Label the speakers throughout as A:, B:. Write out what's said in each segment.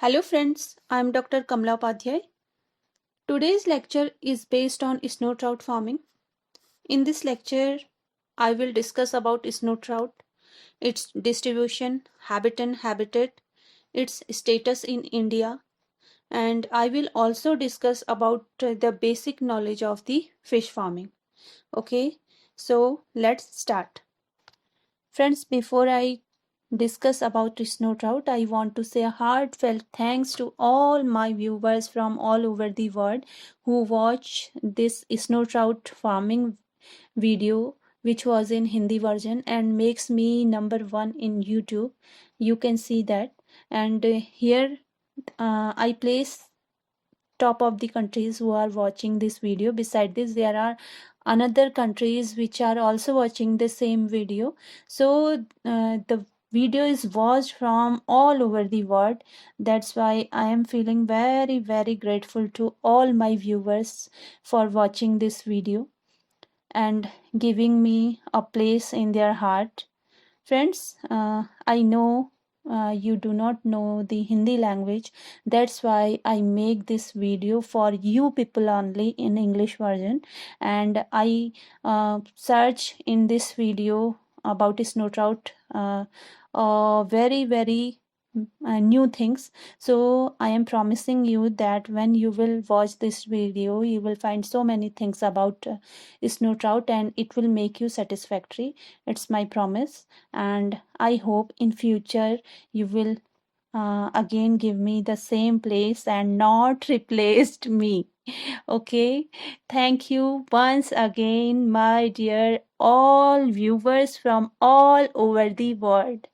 A: Hello friends, I am Dr. Kamla Upadhyay. Today's lecture is based on snow trout farming. In this lecture, I will discuss about snow trout, its distribution, habitat, its status in India, and I will also discuss about the basic knowledge of the fish farming. Okay, so let's start. Friends, before I discuss about snow trout, I want to say a heartfelt thanks to all my viewers from all over the world who watch this snow trout farming video, which was in Hindi version and makes me number one in YouTube. You can see that. And here I place top of the countries who are watching this video. Beside this, there are another countries which are also watching the same video. So the video is watched from all over the world. That's why I am feeling very grateful to all my viewers for watching this video and giving me a place in their heart. Friends, I know you do not know the Hindi language. That's why I make this video for you people only in English version. And I search in this video about snow trout very new things. So I am promising you that when you will watch this video, you will find so many things about snow trout and it will make you satisfactory. It's my promise, and I hope in future you will again give me the same place and not replaced me. Okay, thank you once again, my dear all viewers from all over the world.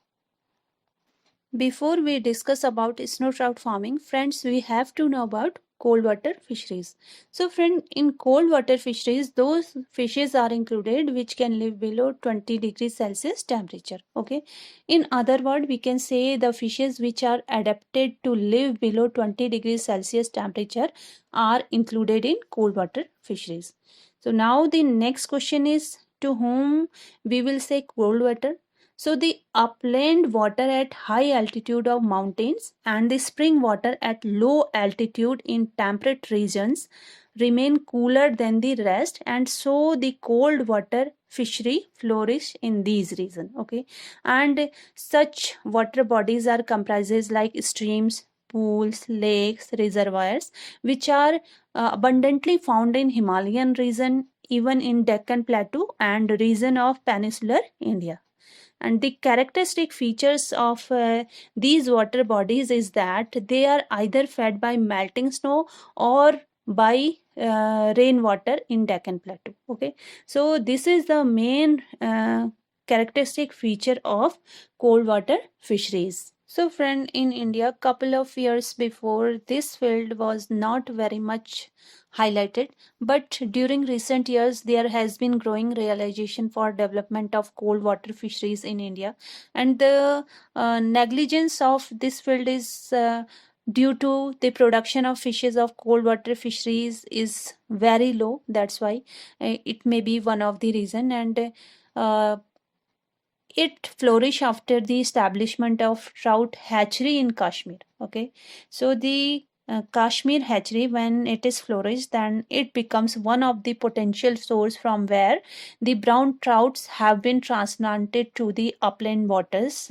A: Before we discuss about snow trout farming, friends, we have to know about cold water fisheries. So friend, in cold water fisheries, those fishes are included which can live below 20 degrees Celsius temperature. Okay, in other word, we can say the fishes which are adapted to live below 20 degrees Celsius temperature are included in cold water fisheries. So now the next question is, to whom we will say cold water? So the upland water at high altitude of mountains and the spring water at low altitude in temperate regions remain cooler than the rest, and so the cold water fishery flourish in these regions. Okay, and such water bodies are comprises like streams, pools, lakes, reservoirs, which are abundantly found in Himalayan region, even in Deccan Plateau and region of peninsular India. And the characteristic features of these water bodies is that they are either fed by melting snow or by rainwater in Deccan Plateau. Okay, so this is the main characteristic feature of cold water fisheries. So friend, in India, couple of years before, this field was not very much highlighted, but during recent years there has been growing realization for development of cold water fisheries in India, and the negligence of this field is due to the production of fishes of cold water fisheries is very low. That's why it may be one of the reason, and uh, it flourished after the establishment of trout hatchery in Kashmir. Okay, so the Kashmir hatchery, when it is flourished, then it becomes one of the potential source from where the brown trouts have been transplanted to the upland waters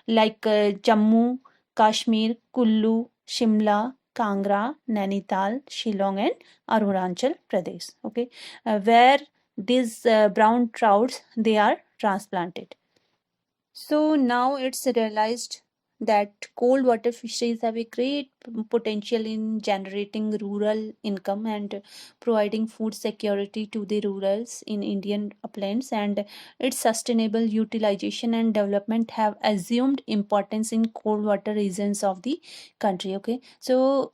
A: like Jammu, Kashmir, Kullu, Shimla, Kangra, Nainital, Shillong, and Arunachal Pradesh. Okay, where these brown trouts they are transplanted. So now it's realized that cold water fisheries have a great potential in generating rural income and providing food security to the rurals in Indian uplands, and its sustainable utilization and development have assumed importance in cold water regions of the country. Okay, so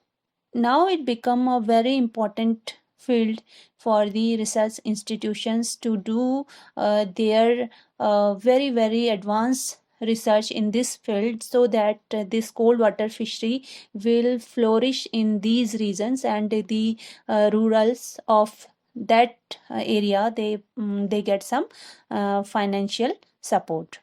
A: now it become a very important field for the research institutions to do their very advanced research in this field, so that this cold water fishery will flourish in these regions, and the rurals of that area they get some financial support.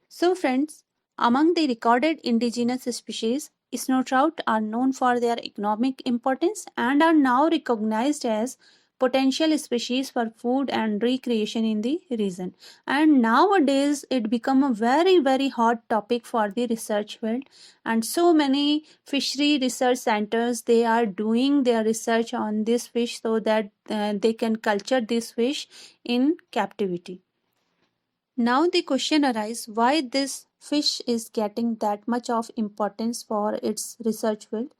A: So friends, among the recorded indigenous species, Snow trout are known for their economic importance and are now recognized as potential species for food and recreation in the region. And nowadays it become a very hot topic for the research field, and so many fishery research centers, they are doing their research on this fish so that they can culture this fish in captivity. Now the question arises, why this fish is getting that much of importance for its research field.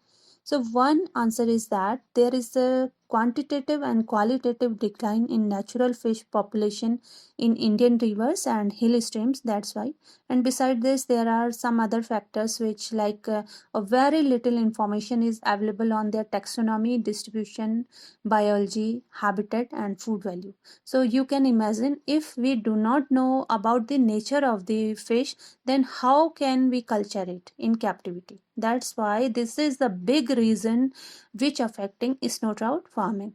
A: So one answer is that there is a quantitative and qualitative decline in natural fish population in Indian rivers and hill streams. That's why. And beside this, there are some other factors which, like a very little information is available on their taxonomy, distribution, biology, habitat, and food value. So you can imagine, if we do not know about the nature of the fish, then how can we culture it in captivity? That's why this is the big reason which affecting snow trout farming.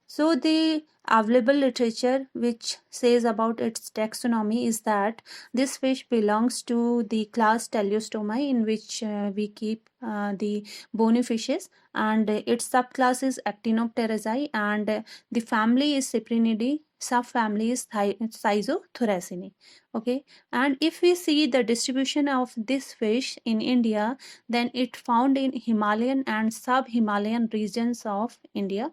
A: So the available literature which says about its taxonomy is that this fish belongs to the class Teleostomi, in which we keep the bony fishes, and its subclass is Actinopterygii, and the family is Cyprinidae, subfamily is Schizothoracidae. Okay, and if we see the distribution of this fish in India, then it found in Himalayan and sub-Himalayan regions of India.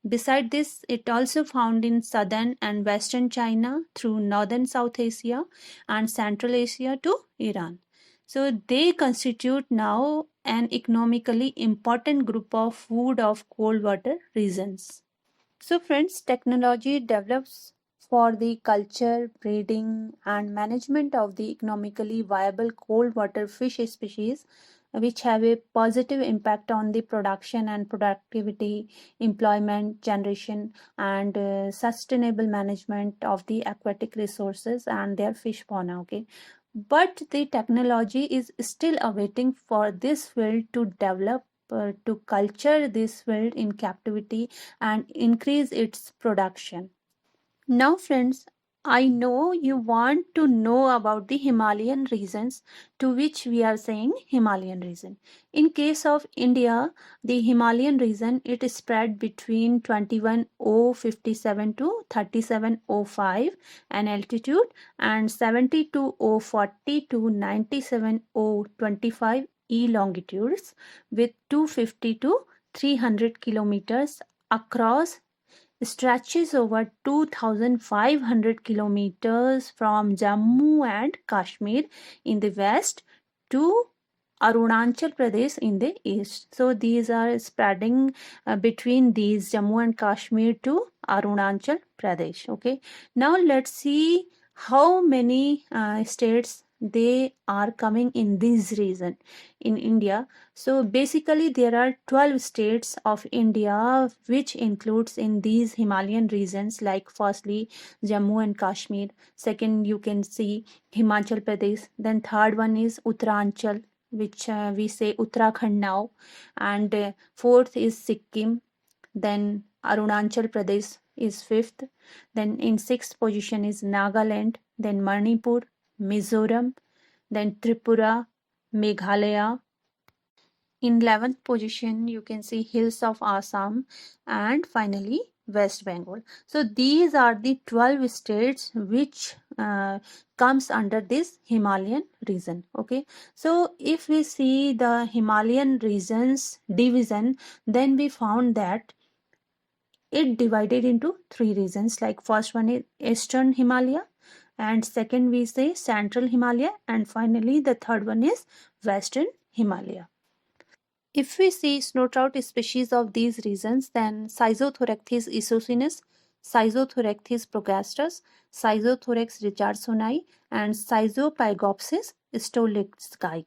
A: Beside this, it also found in southern and western China through northern South Asia and Central Asia to Iran. So they constitute now an economically important group of food of cold water regions. So friends, technology develops for the culture, breeding and management of the economically viable cold water fish species, which have a positive impact on the production and productivity, employment generation, and sustainable management of the aquatic resources and their fish fauna. Okay, but the technology is still awaiting for this field to develop, to culture this field in captivity and increase its production. Now friends, I know you want to know about the Himalayan regions, to which we are saying Himalayan region. In case of India, the Himalayan region, it is spread between 21,057 to 37,005 an altitude, and 72,040 to 97,025 e longitudes, with 250 to 300 kilometers across, stretches over 2,500 kilometers from Jammu and Kashmir in the west to Arunachal Pradesh in the east. So these are spreading between these Jammu and Kashmir to Arunachal Pradesh. Okay. Now let's see how many states they are coming in this region in India. So basically there are 12 states of India which includes in these Himalayan regions, like firstly Jammu and Kashmir, second you can see Himachal Pradesh, then third one is Uttaranchal, which we say Uttarakhand now, and fourth is Sikkim, then Arunachal Pradesh is fifth, then in sixth position is Nagaland, then Manipur, Mizoram, then Tripura, Meghalaya. In 11th position, you can see hills of Assam, and finally West Bengal. So these are the 12 states which comes under this Himalayan region. Okay, so if we see the Himalayan regions division, then we found that it divided into three regions. Like first one is Eastern Himalaya, and second we say Central Himalaya, and finally the third one is Western Himalaya. If we see snow trout species of these regions, then Schizothorax isocinus, Schizothorax progastus, Schizothorax richardsoni, and Schizopygopsis stolitsky.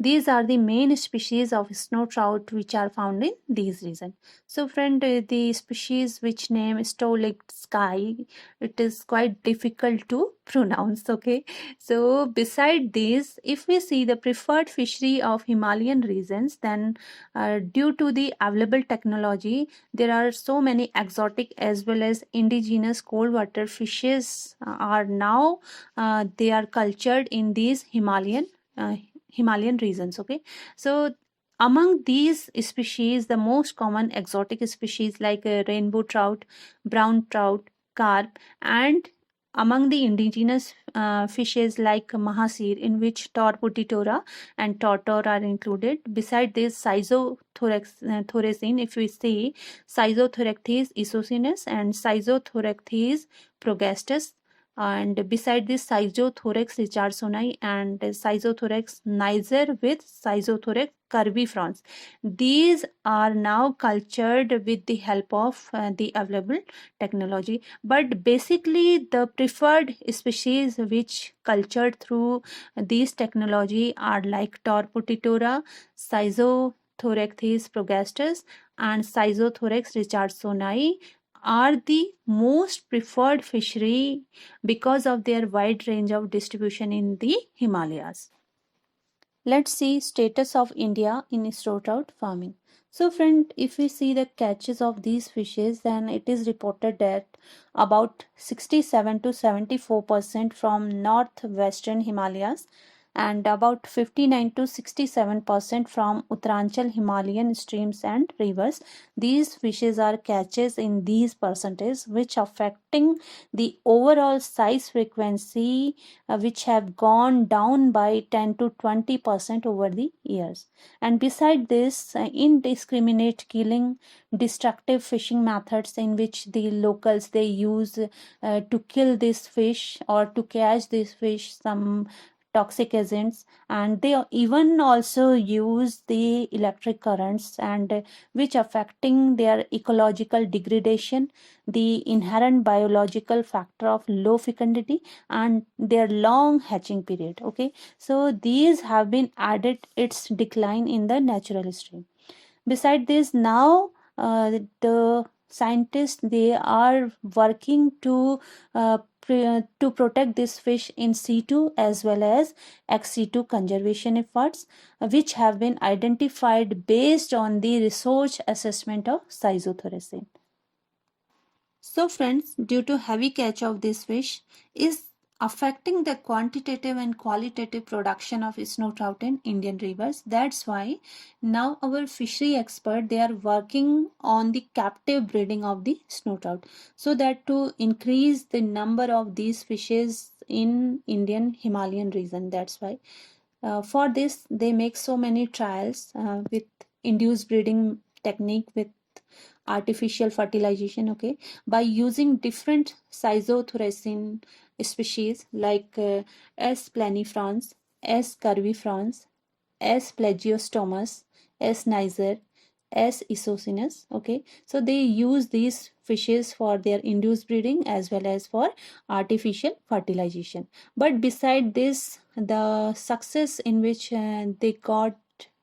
A: These are the main species of snow trout which are found in these regions. So friend, the species which name stolitsky, it is quite difficult to pronounce. Okay, so beside this, if we see the preferred fishery of Himalayan regions, then due to the available technology, there are so many exotic as well as indigenous cold water fishes are now they are cultured in these Himalayan regions. Okay, so Among these species, the most common exotic species like rainbow trout, brown trout, carp, and among the indigenous fishes like mahasir, in which torputitora and tortor are included. Beside this, Schizothoraxine, if we see Schizothoraxis isocinus and Schizothoraxis progastus, and beside this Schizothorax richardsoni and Schizothorax niger with Schizothorax curvifrons. These are now cultured with the help of the available technology, but basically the preferred species which cultured through these technology are like Torputitora, Schizothoraxis progastus, and Schizothorax richardsoni are the most preferred fishery because of their wide range of distribution in the Himalayas. Let's see status of India in snow trout farming. So friend, if we see the catches of these fishes, then it is reported that about 67 to 74% from northwestern Himalayas and about 59 to 67% from Uttaranchal Himalayan streams and rivers. These fishes are catches in these percentages, which affecting the overall size frequency, which have gone down by 10 to 20% over the years. And beside this, indiscriminate killing, destructive fishing methods in which the locals they use to kill this fish or to catch this fish some toxic agents, and they even also use the electric currents and which affecting their ecological degradation, the inherent biological factor of low fecundity and their long hatching period. Okay, so these have been added its decline in the natural stream. Beside this, now the scientists they are working to protect this fish in situ as well as ex situ conservation efforts, which have been identified based on the research assessment of Schizothoraxine. So friends, due to heavy catch of this fish is affecting the quantitative and qualitative production of snow trout in Indian rivers. That's why now our fishery expert they are working on the captive breeding of the snow trout, so that to increase the number of these fishes in Indian Himalayan region. That's why for this they make so many trials with induced breeding technique with artificial fertilization, okay, by using different Schizothoraxine species like S. planifrons, S. curvifrons, S. plagiostomus, S. niger, S. isocinus. Okay, so they use these fishes for their induced breeding as well as for artificial fertilization. But beside this, the success in which they got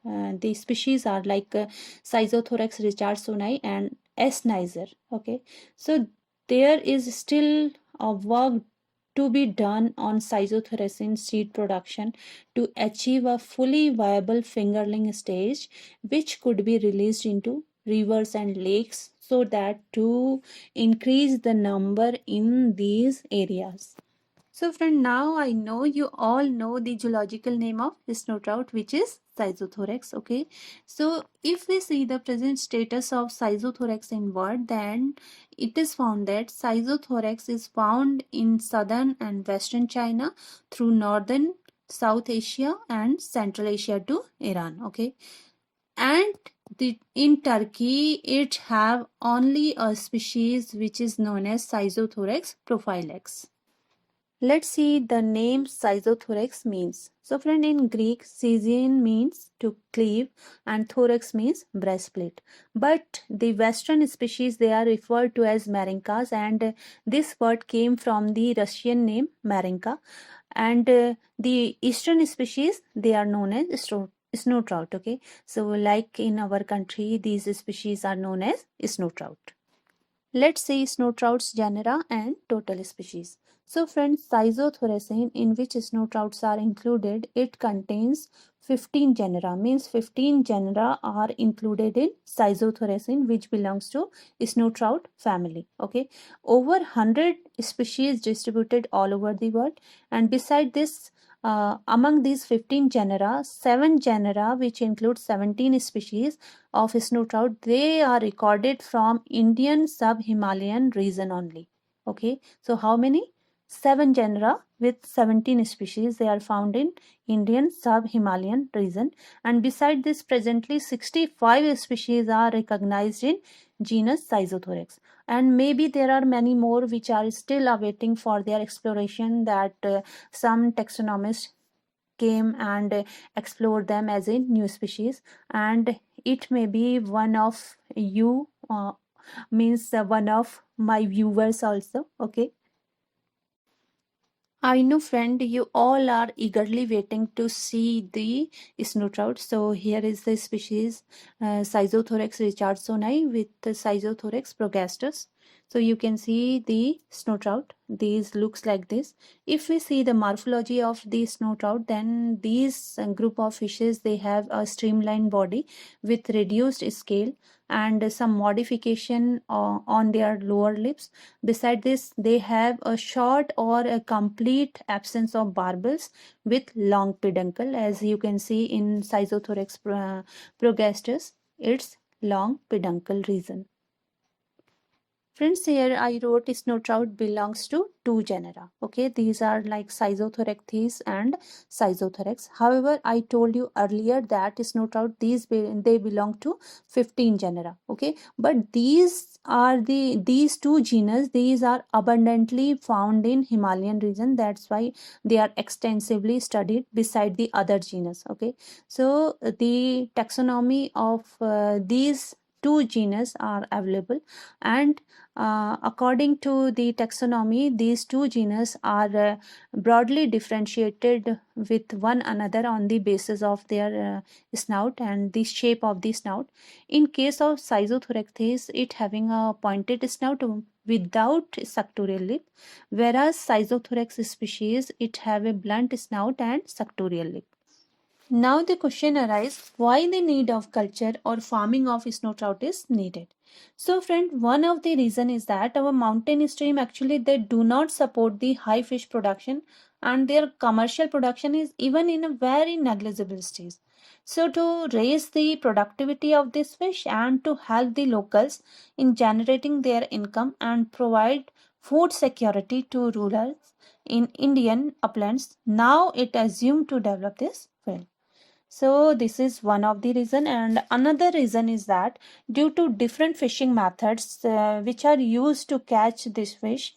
A: the species are like Schizothorax richardsoni and S. niger. Okay, so there is still a work to be done on Schizothoraxine seed production to achieve a fully viable fingerling stage, which could be released into rivers and lakes so that to increase the number in these areas. So friend, now I know you all know the zoological name of snow trout, which is Schizothorax. Okay, so if we see the present status of Schizothorax in world, then it is found that Schizothorax is found in southern and western China through northern South Asia and Central Asia to Iran. Okay, and in Turkey it have only a species which is known as Schizothorax prophylax. Let's see the name Schizothorax means. So friend, in Greek, schizein means to cleave and thorax means breastplate. But the western species they are referred to as marinkas, and this word came from the Russian name marinka. And the eastern species they are known as snow trout. Okay, so like in our country these species are known as snow trout. Let's see snow trouts genera and total species. So friends, Schizothoraxine in which snow trouts are included, it contains 15 genera, means 15 genera are included in Schizothoraxine, which belongs to snow trout family. Okay, over 100 species distributed all over the world, and beside this among these 15 genera, 7 genera, which include 17 species of snow trout, they are recorded from Indian sub-Himalayan region only. Okay, so how many? 7 genera with 17 species, they are found in Indian sub-Himalayan region. And beside this, presently 65 species are recognized in genus Schizothorax. And maybe there are many more which are still awaiting for their exploration, that some taxonomists came and explored them as a new species, and it may be one of you, means one of my viewers also. Okay, I know, friend, you all are eagerly waiting to see the snow trout. So here is the species Schizothorax richardsoni with the Schizothorax progastus. So you can see the snow trout. These looks like this. If we see the morphology of the snow trout, then these group of fishes, they have a streamlined body with reduced scale and some modification on their lower lips. Beside this, they have a short or a complete absence of barbels with long peduncle. As you can see in Schizothorax progastus, it's long peduncle region. Friends, here I wrote snow trout belongs to two genera. Okay, these are like Schizothorax and Schizothorax. However, I told you earlier that snow trout, they belong to 15 genera. Okay, but these two genus, these are abundantly found in Himalayan region. That's why they are extensively studied beside the other genus. Okay, so the taxonomy of these two genus are available, and according to the taxonomy, these two genus are broadly differentiated with one another on the basis of their snout and the shape of the snout. In case of Schizothorax, it having a pointed snout without suctorial lip, whereas Schizothorax species, it have a blunt snout and suctorial lip. Now the question arises, why the need of culture or farming of snow trout is needed. So friend, one of the reason is that our mountain stream actually, they do not support the high fish production, and their commercial production is even in a very negligible stage. So to raise the productivity of this fish and to help the locals in generating their income and provide food security to rurals in Indian uplands, now it assumed to develop this field. So this is one of the reason, and another reason is that due to different fishing methods which are used to catch this fish,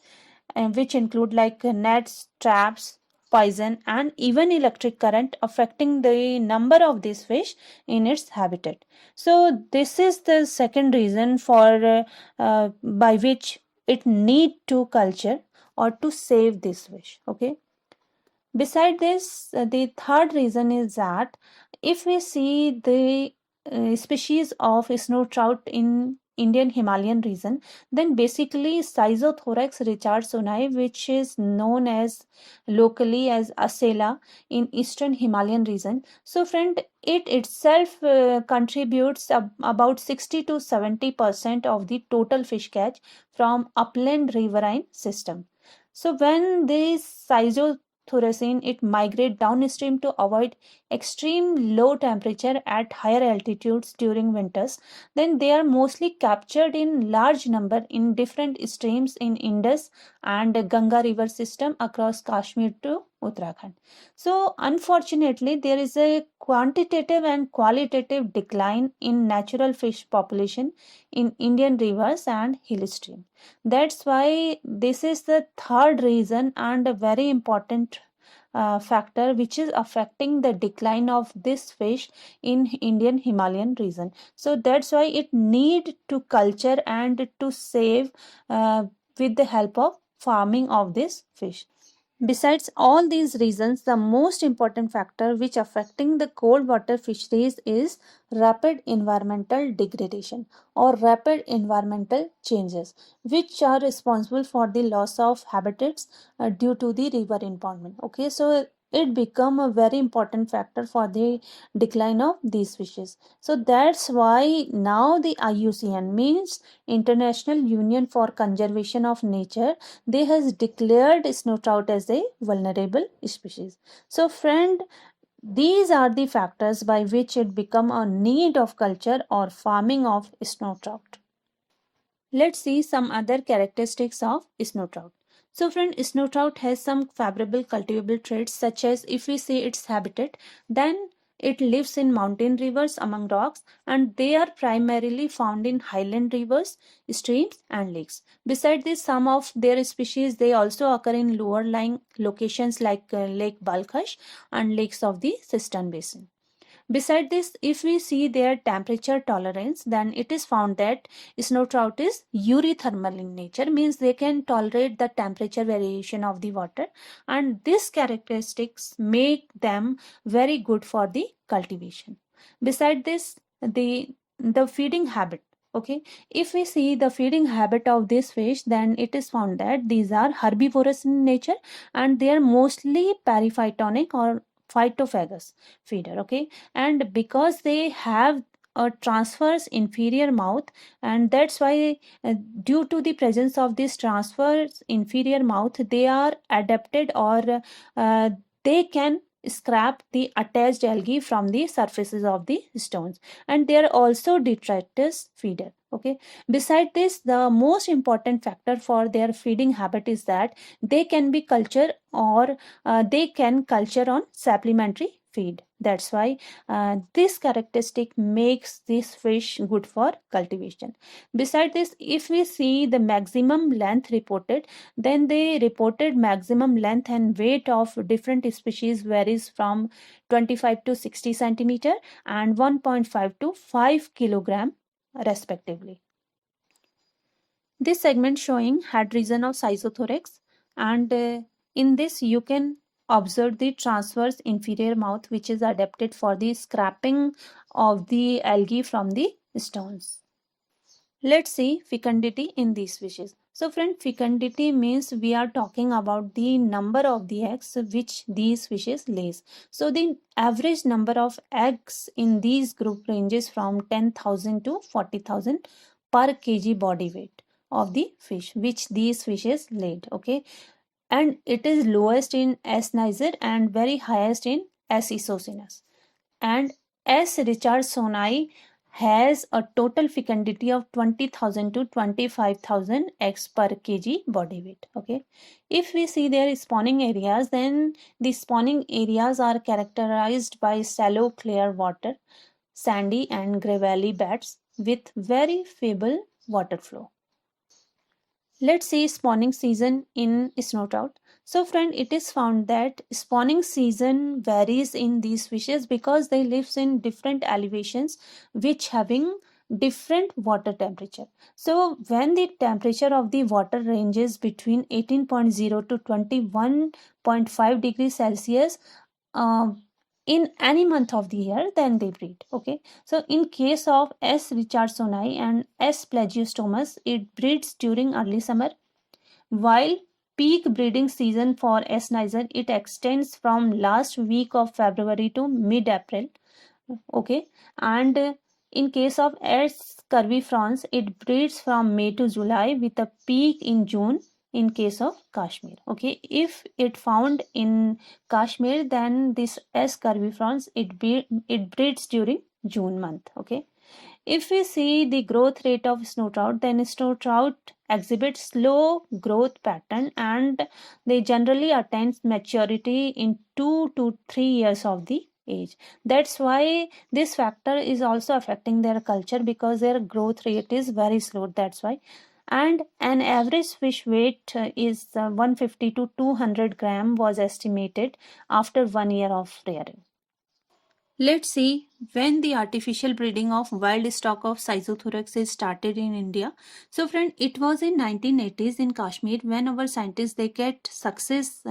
A: which include like nets, traps, poison, and even electric current affecting the number of this fish in its habitat. So this is the second reason for by which it need to culture or to save this fish. Okay. Beside this, the third reason is that if we see the species of snow trout in Indian Himalayan region, then basically Schizothorax richardsoni, which is known as locally as Asela in Eastern Himalayan region. So friend, it itself contributes about 60 to 70% of the total fish catch from upland riverine system. So when this Schizothorax, it migrate downstream to avoid extreme low temperature at higher altitudes during winters. Then they are mostly captured in large number in different streams in Indus and Ganga river system across Kashmir to Uttarakhand. So unfortunately, there is a quantitative and qualitative decline in natural fish population in Indian rivers and hill stream. That's why this is the third reason and a very important factor which is affecting the decline of this fish in Indian Himalayan region. So that's why it need to culture and to save with the help of farming of this fish. Besides all these reasons, the most important factor which affecting the cold water fisheries is rapid environmental degradation or rapid environmental changes, which are responsible for the loss of habitats due to the river impoundment. Okay, so it become a very important factor for the decline of these fishes. So that's why now the IUCN, means International Union for Conservation of Nature, they has declared snow trout as a vulnerable species. So friend, these are the factors by which it become a need of culture or farming of snow trout. Let's see some other characteristics of snow trout. So friend, snow trout has some favorable cultivable traits, such as if we see its habitat, then it lives in mountain rivers among rocks, and they are primarily found in highland rivers, streams and lakes. Beside this, some of their species they also occur in lower lying locations like Lake Balkhash and lakes of the Sistan Basin. Beside this, if we see their temperature tolerance, then it is found that snow trout is euthermal in nature, means they can tolerate the temperature variation of the water, and these characteristics make them very good for the cultivation. Beside this, the feeding habit. Okay, if we see the feeding habit of this fish, then it is found that these are herbivorous in nature and they are mostly periphytonic or phytophagous feeder. Okay, and because they have a transverse inferior mouth, and that's why due to the presence of this transverse inferior mouth, they are adapted, or uh, they can scrap the attached algae from the surfaces of the stones, and they are also detritus feeder. Okay, beside this, the most important factor for their feeding habit is that they can be culture, or they can culture on supplementary feed. That's why this characteristic makes this fish good for cultivation. Beside this, if we see the maximum length reported, then the reported maximum length and weight of different species varies from 25 to 60 centimeter and 1.5 to 5 kilogram respectively. This segment showing head region of schizothorax, and in this you can observe the transverse inferior mouth, which is adapted for the scraping of the algae from the stones. Let's see fecundity in these fishes. So friend, fecundity means we are talking about the number of the eggs which these fishes lays. So the average number of eggs in these group ranges from 10,000 to 40,000 per kg body weight of the fish which these fishes laid. Okay, and it is lowest in S. niger and very highest in S. isocinus. And S. richardsoni has a total fecundity of 20,000 to 25,000 eggs per kg body weight. Okay, if we see their spawning areas, then the spawning areas are characterized by shallow clear water, sandy and gravelly beds with very feeble water flow. Let's see spawning season in snow trout. So friend, it is found that spawning season varies in these fishes because they live in different elevations which having different water temperature. So when the temperature of the water ranges between 18.0 to 21.5 degrees Celsius, in any month of the year, then they breed. Okay, so in case of S. richardsoni and S. plagiostomus, it breeds during early summer, while peak breeding season for S. niger, it extends from last week of February to mid-April. Okay, and in case of S. curvifrons, it breeds from May to July with a peak in June in case of Kashmir. Okay, if it found in Kashmir, then this S. curvifrons, it breeds during June month. Okay, if we see the growth rate of snow trout, then snow trout exhibit slow growth pattern and they generally attain maturity in 2 to 3 years of the age. That's why this factor is also affecting their culture, because their growth rate is very slow. That's why. And an average fish weight is 150 to 200 gram was estimated after 1 year of rearing. Let's see when the artificial breeding of wild stock of Schizothorax is started in India. So friend, it was in 1980s in Kashmir when our scientists they get success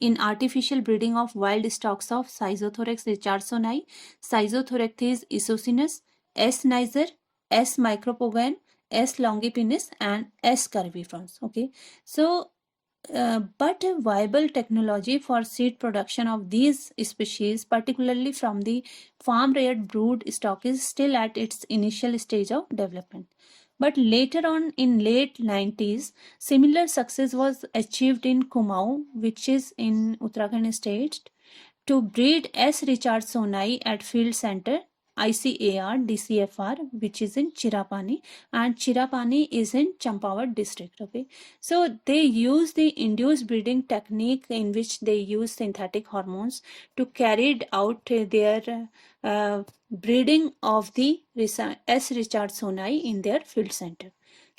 A: in artificial breeding of wild stocks of Schizothorax richardsoni, Schizothorax isocinus, S. niger, S. micropogon, S. longipinus and S. curvifrons. Okay, so But a viable technology for seed production of these species, particularly from the farm-reared brood stock, is still at its initial stage of development. But later on, in late 90s, similar success was achieved in Kumaon, which is in Uttarakhand state, to breed S. Richard Sonai at Field Center ICAR DCFR, which is in Chirapani, and Chirapani is in Champawat district. Okay, so they use the induced breeding technique in which they use synthetic hormones to carry out their breeding of the S. Richard Sonai in their field center.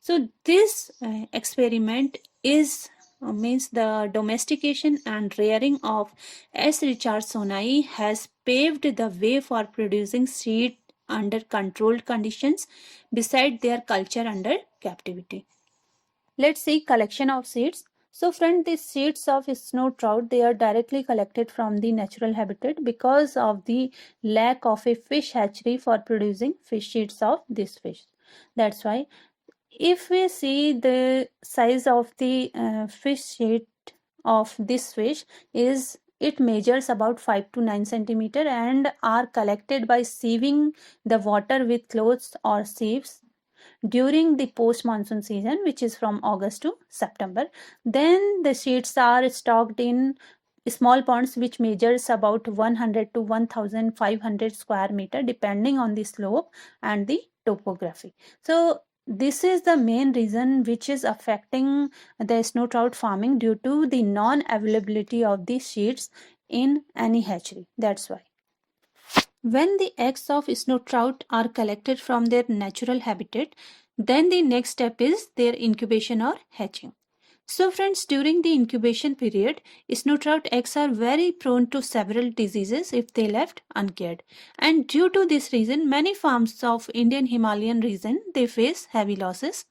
A: So this experiment is means the domestication and rearing of S. richardsoni has paved the way for producing seed under controlled conditions beside their culture under captivity. Let's see collection of seeds. So friend, these seeds of snow trout, they are directly collected from the natural habitat because of the lack of a fish hatchery for producing fish seeds of this fish. That's why if we see the size of the fish sheet of this fish is it measures about 5 to 9 centimeter and are collected by sieving the water with clothes or sieves during the post monsoon season, which is from August to September. Then the sheets are stocked in small ponds which measures about 100 to 1500 square meter depending on the slope and the topography. So this is the main reason which is affecting the snow trout farming due to the non availability of the sheets in any hatchery. That's why when the eggs of snow trout are collected from their natural habitat, then the next step is their incubation or hatching. So friends, during the incubation period, snow trout eggs are very prone to several diseases if they left uncared. And due to this reason, many farms of Indian Himalayan region, they face heavy losses.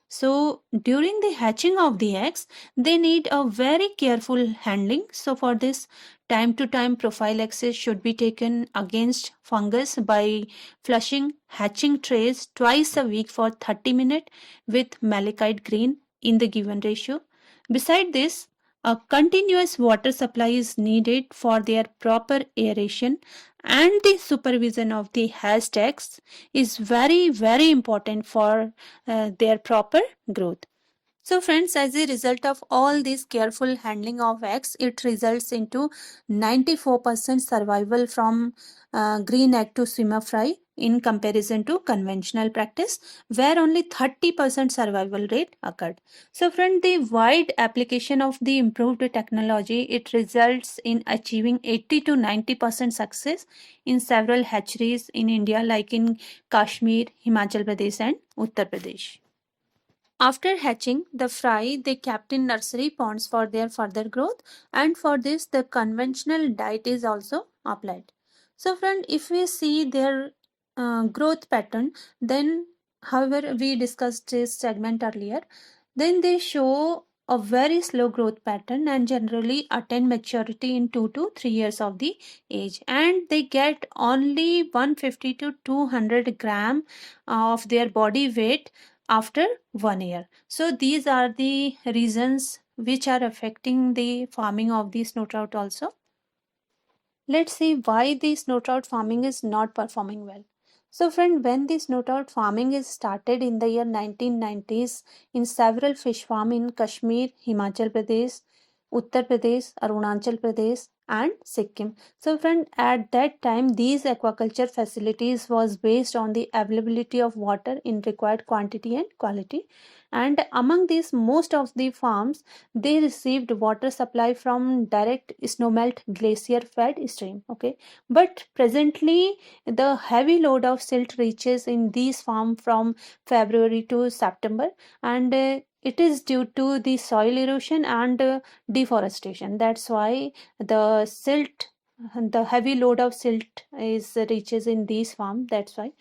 A: So during the hatching of the eggs, they need a very careful handling. So for this, time to time prophylaxis should be taken against fungus by flushing hatching trays twice a week for 30 minutes with malachite green in the given ratio. Beside this, a continuous water supply is needed for their proper aeration, and the supervision of the hashtags is very important for their proper growth. So friends, as a result of all this careful handling of eggs, it results into 94% survival from green egg to swimmer fry in comparison to conventional practice where only 30% survival rate occurred. So friend, the wide application of the improved technology, it results in achieving 80 to 90% success in several hatcheries in India like in Kashmir, Himachal Pradesh and Uttar Pradesh. After hatching, the fry they kept in nursery ponds for their further growth, and for this the conventional diet is also applied. So friend, if we see their growth pattern, then however we discussed this segment earlier, then they show a very slow growth pattern and generally attain maturity in 2 to 3 years of the age, and they get only 150 to 200 gram of their body weight after 1 year. So these are the reasons which are affecting the farming of the snow trout also. Let's see why the snow trout farming is not performing well. So friend, when the snow trout farming is started in the year 1990s in several fish farm in Kashmir, Himachal Pradesh, Uttar Pradesh, Arunachal Pradesh and Sikkim. So friend, at that time these aquaculture facilities was based on the availability of water in required quantity and quality, and among these most of the farms they received water supply from direct snowmelt glacier fed stream. Okay, but presently the heavy load of silt reaches in these farms from February to September, and it is due to the soil erosion and deforestation. That's why the silt, the heavy load of silt is reaches in these farms. That's why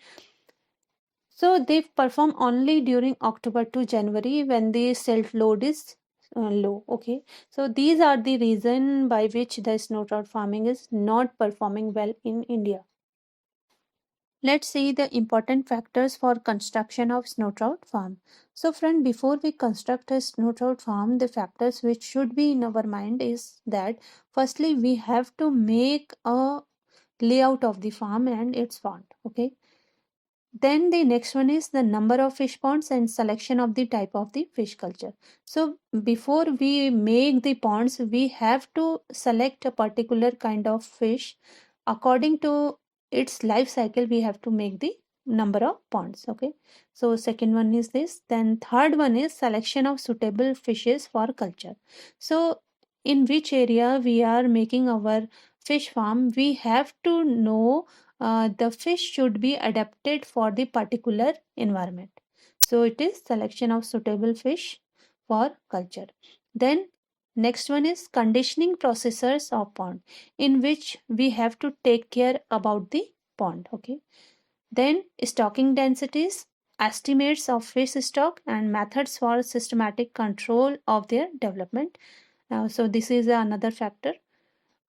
A: so they perform only during October to January when the silt load is low. Okay, so these are the reason by which the snow trout farming is not performing well in India. Let's see the important factors for construction of snow trout farm. So friend, before we construct a snow trout farm, the factors which should be in our mind is that firstly we have to make a layout of the farm and its pond. Okay. Then the next one is the number of fish ponds and selection of the type of the fish culture. So before we make the ponds, we have to select a particular kind of fish. According to its life cycle, we have to make the number of ponds. Okay. So second one is this. Then third one is selection of suitable fishes for culture. So in which area we are making our fish farm, we have to know the fish should be adapted for the particular environment. So it is selection of suitable fish for culture. Then next one is conditioning processes of pond, in which we have to take care about the pond. Okay. Then stocking densities, estimates of fish stock and methods for systematic control of their development. So this is another factor.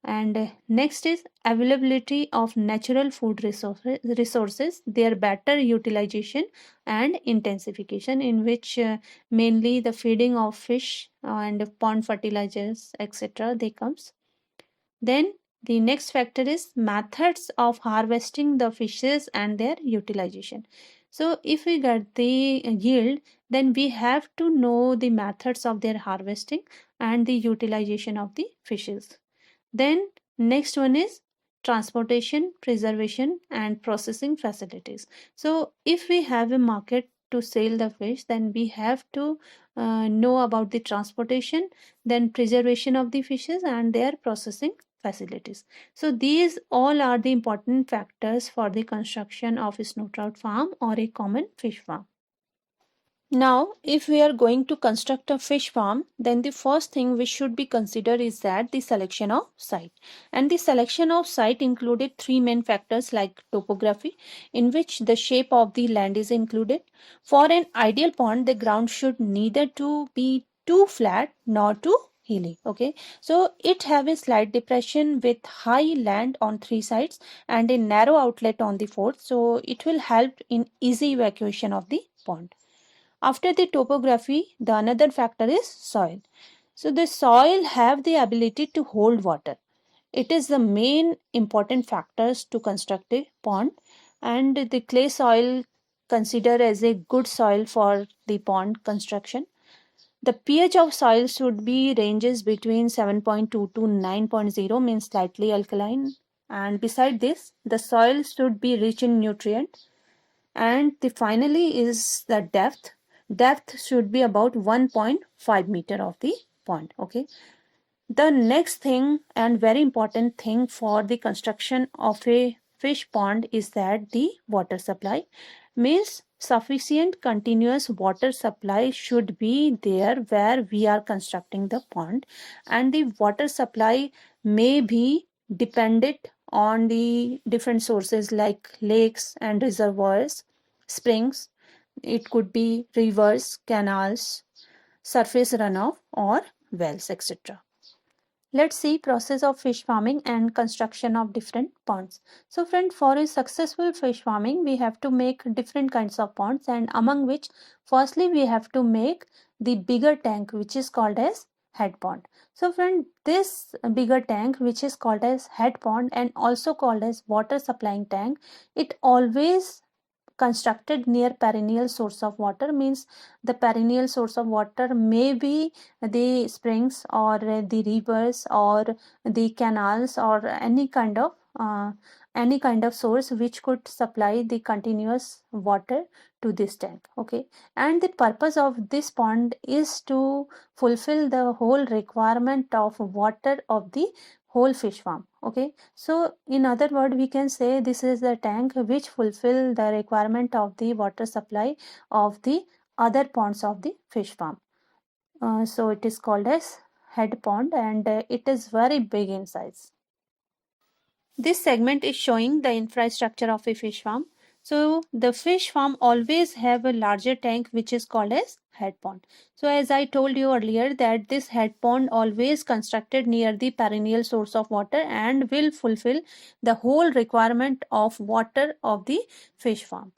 A: And next is availability of natural food resources, their better utilization and intensification, in which mainly the feeding of fish and pond fertilizers etc. they comes. Then the next factor is methods of harvesting the fishes and their utilization. So if we get the yield, then we have to know the methods of their harvesting and the utilization of the fishes. Then next one is transportation, preservation and processing facilities. So if we have a market to sell the fish, then we have to know about the transportation, then preservation of the fishes and their processing facilities. So these all are the important factors for the construction of a snow trout farm or a common fish farm. Now, if we are going to construct a fish farm, then the first thing we should be considered is that the selection of site. And the selection of site included three main factors like topography, in which the shape of the land is included. For an ideal pond, the ground should neither to be too flat nor too hilly. Okay, so it have a slight depression with high land on three sides and a narrow outlet on the fourth. So it will help in easy evacuation of the pond. After the topography, the another factor is soil. So the soil have the ability to hold water. It is the main important factors to construct a pond, and the clay soil considered as a good soil for the pond construction. The pH of soil should be ranges between 7.2 to 9.0, means slightly alkaline. And beside this, the soil should be rich in nutrient. And the finally is the depth should be about 1.5 meter of the pond. Okay, the next thing and very important thing for the construction of a fish pond is that the water supply, means sufficient continuous water supply should be there where we are constructing the pond, and the water supply may be dependent on the different sources like lakes and reservoirs, springs, it could be rivers, canals, surface runoff or wells etc. Let's see process of fish farming and construction of different ponds. So friend, for a successful fish farming, we have to make different kinds of ponds, and among which firstly we have to make the bigger tank which is called as head pond. So friend, this bigger tank which is called as head pond and also called as water supplying tank, it always constructed near perennial source of water, means the perennial source of water may be the springs or the rivers or the canals or any kind of source which could supply the continuous water to this tank. Okay, and the purpose of this pond is to fulfill the whole requirement of water of the whole fish farm. Okay, so in other word, we can say this is the tank which fulfill the requirement of the water supply of the other ponds of the fish farm. So it is called as head pond, and it is very big in size. This segment is showing the infrastructure of a fish farm. So the fish farm always have a larger tank which is called as head pond. So as I told you earlier that this head pond always constructed near the perennial source of water and will fulfill the whole requirement of water of the fish farm.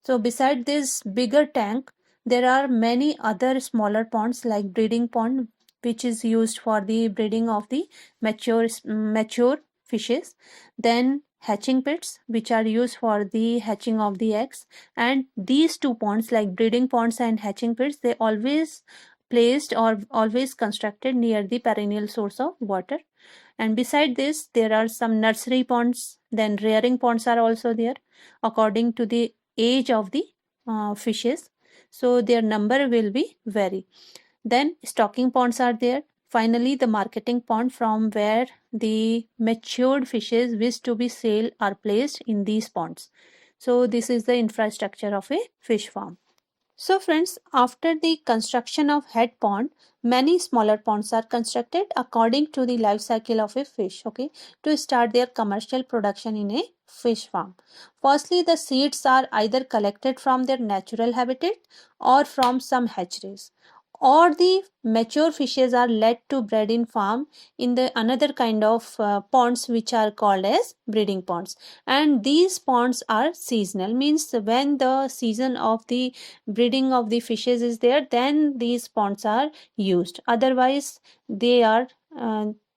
A: So beside this bigger tank, there are many other smaller ponds like breeding pond, which is used for the breeding of the mature fishes. Then hatching pits, which are used for the hatching of the eggs. And these two ponds, like breeding ponds and hatching pits, they always placed or always constructed near the perennial source of water. And beside this, there are some nursery ponds. Then rearing ponds are also there according to the age of the fishes. So their number will be vary. Then stocking ponds are there. Finally, the marketing pond from where the matured fishes wish to be sold are placed in these ponds. So this is the infrastructure of a fish farm. So friends, after the construction of head pond, many smaller ponds are constructed according to the life cycle of a fish, okay, to start their commercial production in a fish farm. Firstly, the seeds are either collected from their natural habitat or from some hatcheries, or the mature fishes are led to bred in farm in the another kind of ponds which are called as breeding ponds. And these ponds are seasonal, means when the season of the breeding of the fishes is there, then these ponds are used. Otherwise they are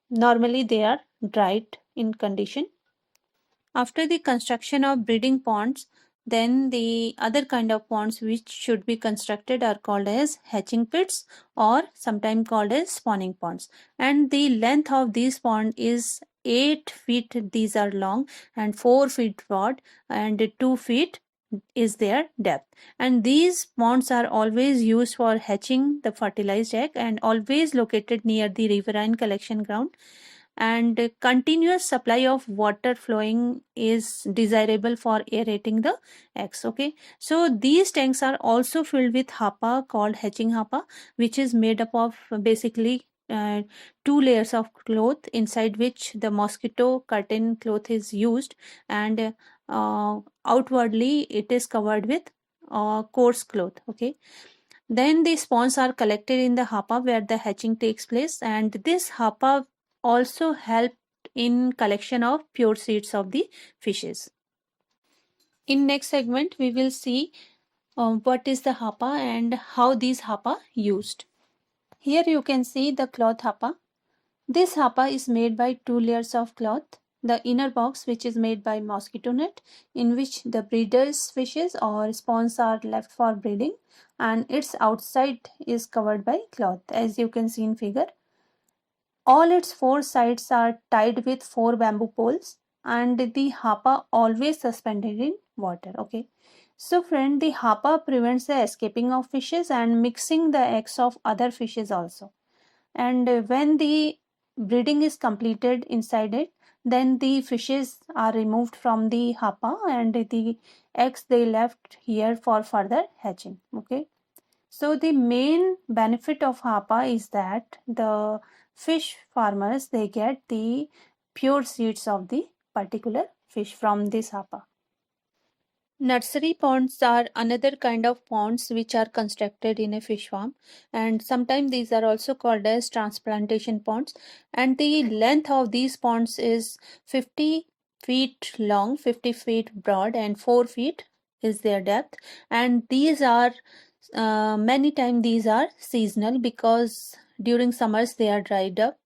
A: normally they are dried in condition. After the construction of breeding ponds, then the other kind of ponds which should be constructed are called as hatching pits or sometimes called as spawning ponds. And the length of these pond is 8 feet, these are long, and 4 feet broad, and 2 feet is their depth. And these ponds are always used for hatching the fertilized egg and always located near the riverine collection ground. And continuous supply of water flowing is desirable for aerating the eggs, okay. So these tanks are also filled with hapa called hatching hapa, which is made up of basically two layers of cloth inside which the mosquito curtain cloth is used, and outwardly it is covered with coarse cloth, okay. Then the spawns are collected in the hapa where the hatching takes place, and this hapa also helped in collection of pure seeds of the fishes. In next segment, we will see what is the hapa and how these hapa used. Here you can see the cloth hapa. This hapa is made by two layers of cloth. The inner box, which is made by mosquito net, in which the breeders fishes or spawns are left for breeding, and its outside is covered by cloth, as you can see in figure. All its four sides are tied with four bamboo poles, and the hapa always suspended in water, okay. So friend, the hapa prevents the escaping of fishes and mixing the eggs of other fishes also. And when the breeding is completed inside it, then the fishes are removed from the hapa and the eggs they left here for further hatching, okay. So the main benefit of hapa is that the fish farmers, they get the pure seeds of the particular fish from this hapa. Nursery ponds are another kind of ponds which are constructed in a fish farm, and sometimes these are also called as transplantation ponds, and the length of these ponds is 50 feet long, 50 feet broad, and 4 feet is their depth. And these are many times these are seasonal because during summers they are dried up.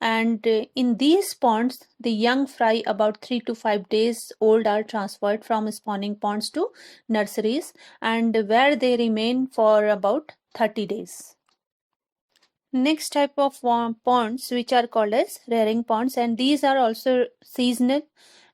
A: And in these ponds, the young fry about 3 to 5 days old are transferred from spawning ponds to nurseries, and where they remain for about 30 days. Next type of ponds which are called as rearing ponds, and these are also seasonal,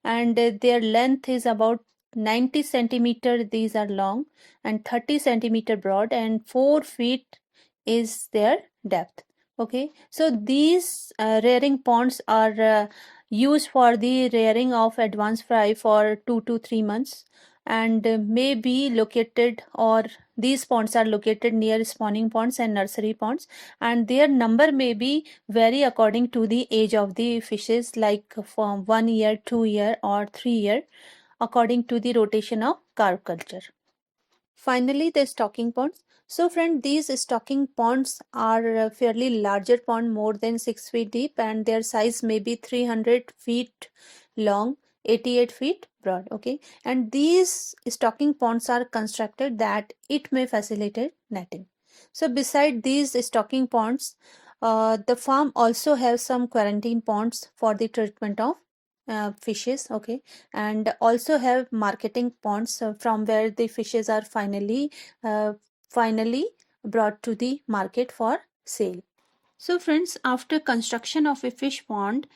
A: and their length is about 90 centimeter, these are long, and 30 centimeter broad, and 4 feet is their depth, okay. So these rearing ponds are used for the rearing of advanced fry for 2 to 3 months, and may be located, or these ponds are located near spawning ponds and nursery ponds, and their number may be vary according to the age of the fishes, like from 1 year, 2 year, or 3 year. according to the rotation of carp culture. Finally, the stocking ponds. So friend, these stocking ponds are a fairly larger pond, more than 6 feet deep, and their size may be 300 feet long, 88 feet broad. Okay, and these stocking ponds are constructed that it may facilitate netting. So beside these stocking ponds, the farm also has some quarantine ponds for the treatment of fishes. Okay, and also have marketing ponds from where the fishes are uh, finally brought to the market for sale. So friends, after construction of a fish pond,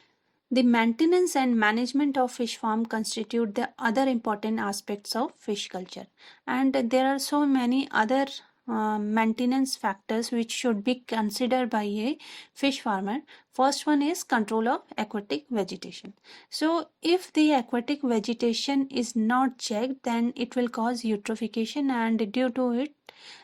A: the maintenance and management of fish farm constitute the other important aspects of fish culture, and there are so many other maintenance factors which should be considered by a fish farmer. First one is control of aquatic vegetation. So if the aquatic vegetation is not checked, then it will cause eutrophication, and due to it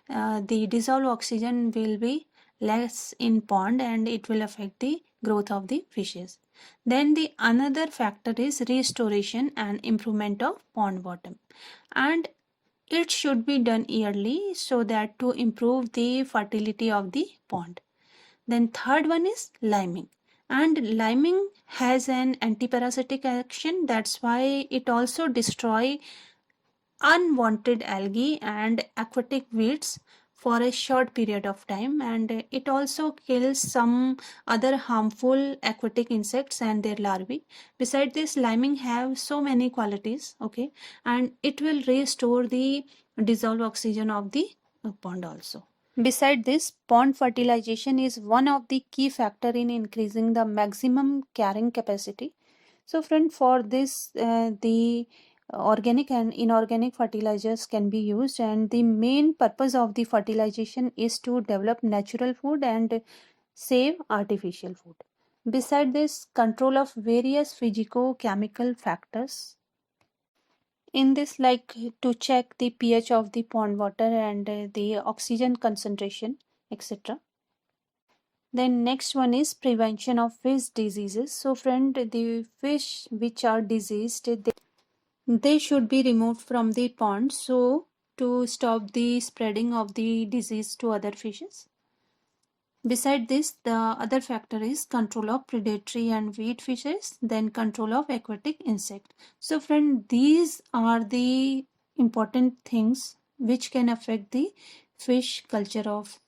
A: the dissolved oxygen will be less in pond and it will affect the growth of the fishes. Then the another factor is restoration and improvement of pond bottom, and it should be done yearly so that to improve the fertility of the pond. Then third one is liming, and liming has an antiparasitic action, that's why it also destroy unwanted algae and aquatic weeds for a short period of time, and it also kills some other harmful aquatic insects and their larvae. Besides this, liming have so many qualities. Okay, and it will restore the dissolved oxygen of the pond also. Beside this, pond fertilization is one of the key factor in increasing the maximum carrying capacity. So friend, for this the organic and inorganic fertilizers can be used, and the main purpose of the fertilization is to develop natural food and save artificial food. Beside this, control of various physico-chemical factors in this, like to check the pH of the pond water and the oxygen concentration, etc. Then next one is prevention of fish diseases. So friend, the fish which are diseased, they should be removed from the pond so to stop the spreading of the disease to other fishes. Beside this, the other factor is control of predatory and weed fishes, then control of aquatic insect. So friend, these are the important things which can affect the fish culture of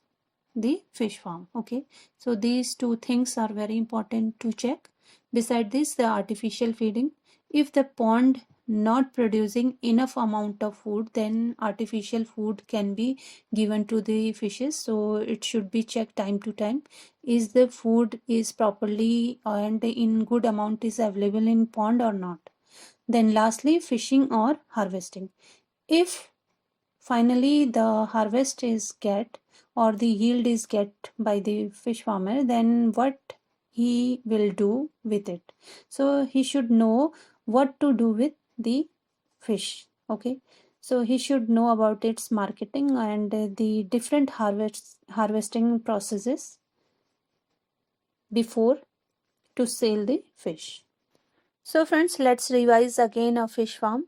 A: the fish farm. Okay, so these two things are very important to check. Beside this, the artificial feeding. If the pond not producing enough amount of food, then artificial food can be given to the fishes, so it should be checked time to time is the food is properly and in good amount is available in pond or not. Then lastly, fishing or harvesting. If finally the harvest is get or the yield is get by the fish farmer, then what he will do with it? So he should know what to do with the fish. Okay, so he should know about its marketing and the different harvesting processes before to sell the fish. So friends, let's revise again a fish farm.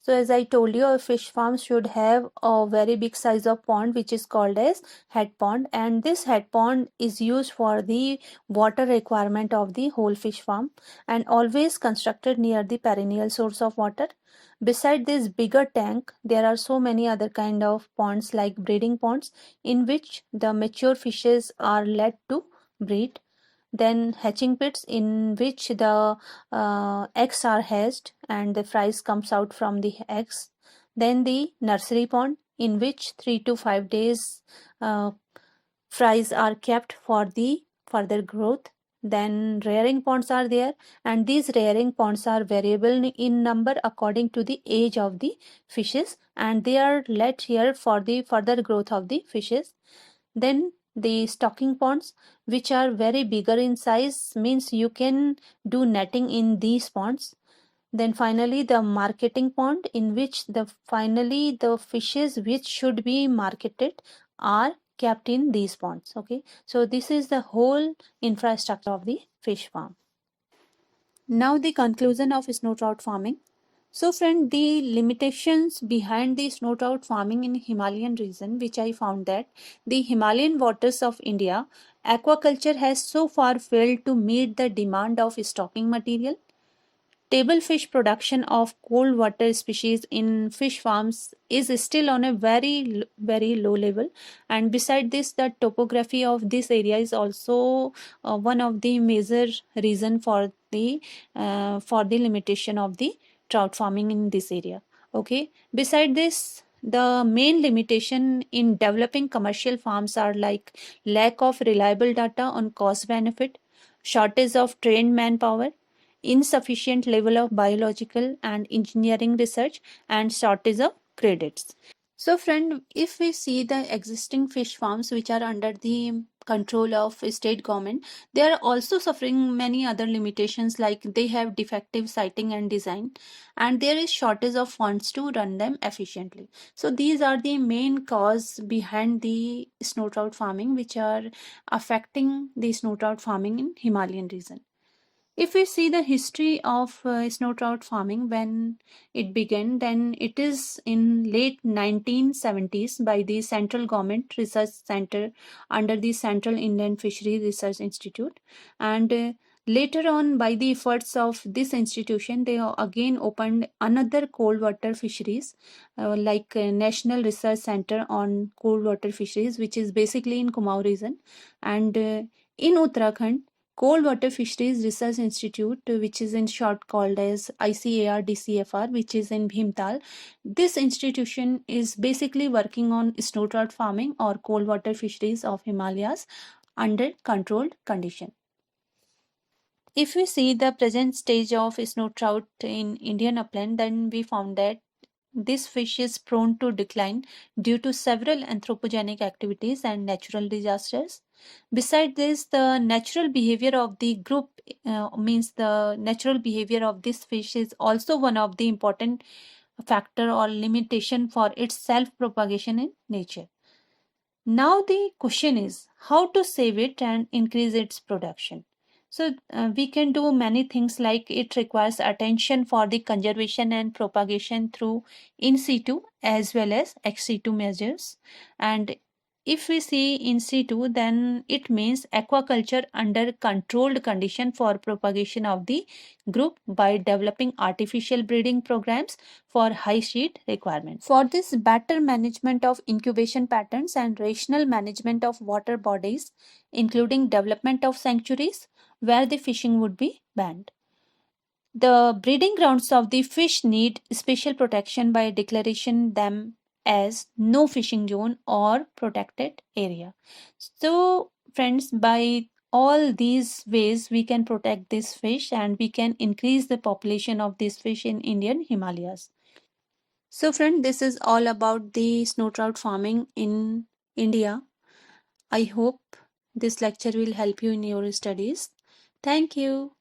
A: So as I told you, a fish farm should have a very big size of pond which is called as head pond, and this head pond is used for the water requirement of the whole fish farm and always constructed near the perennial source of water. Beside this bigger tank, there are so many other kind of ponds like breeding ponds in which the mature fishes are let to breed, then hatching pits in which the eggs are hatched and the fries comes out from the eggs, then the nursery pond in which 3 to 5 days fries are kept for the further growth. Then rearing ponds are there, and these rearing ponds are variable in number according to the age of the fishes, and they are let here for the further growth of the fishes. Then the stocking ponds, which are very bigger in size, means you can do netting in these ponds. Then finally the marketing pond in which the fishes which should be marketed are kept in these ponds. Okay, so this is the whole infrastructure of the fish farm. Now the conclusion of snow trout farming. So friend, the limitations behind the snow trout farming in Himalayan region, which I found that the Himalayan waters of India, aquaculture has so far failed to meet the demand of stocking material. Table fish production of cold water species in fish farms is still on a very low level, and beside this, the topography of this area is also one of the major reason for the limitation of the trout farming in this area. Okay, beside this, the main limitation in developing commercial farms are like lack of reliable data on cost benefit, shortage of trained manpower, insufficient level of biological and engineering research, and shortage of credits. So friend, if we see the existing fish farms which are under the control of state government, they are also suffering many other limitations, like they have defective siting and design, and there is shortage of funds to run them efficiently. So these are the main cause behind the snow trout farming which are affecting the snow trout farming in Himalayan region. If we see the history of snow trout farming, when it began, then it is in late 1970s by the Central Government Research Center under the Central Inland Fishery Research Institute, and later on by the efforts of this institution, they again opened another cold water fisheries like National Research Center on Cold Water Fisheries, which is basically in Kumaon region, and in Uttarakhand, Cold Water Fisheries Research Institute, which is in short called as ICAR DCFR, which is in Bhimtal. This institution is basically working on snow trout farming or cold water fisheries of Himalayas under controlled condition. If we see the present stage of snow trout in Indian upland, then we found that this fish is prone to decline due to several anthropogenic activities and natural disasters. Besides this, the natural behavior of the group means the natural behavior of this fish is also one of the important factor or limitation for its self propagation in nature. Now the question is how to save it and increase its production. So we can do many things, like it requires attention for the conservation and propagation through in situ as well as ex situ measures. And if we see in situ, then it means aquaculture under controlled condition for propagation of the group by developing artificial breeding programs for high sheet requirements. For this, better management of incubation patterns and rational management of water bodies, including development of sanctuaries where the fishing would be banned. The breeding grounds of the fish need special protection by declaration them as no fishing zone or protected area. So friends, by all these ways we can protect this fish and we can increase the population of this fish in Indian Himalayas. So friend, this is all about the snow trout farming in India. I hope this lecture will help you in your studies. Thank you.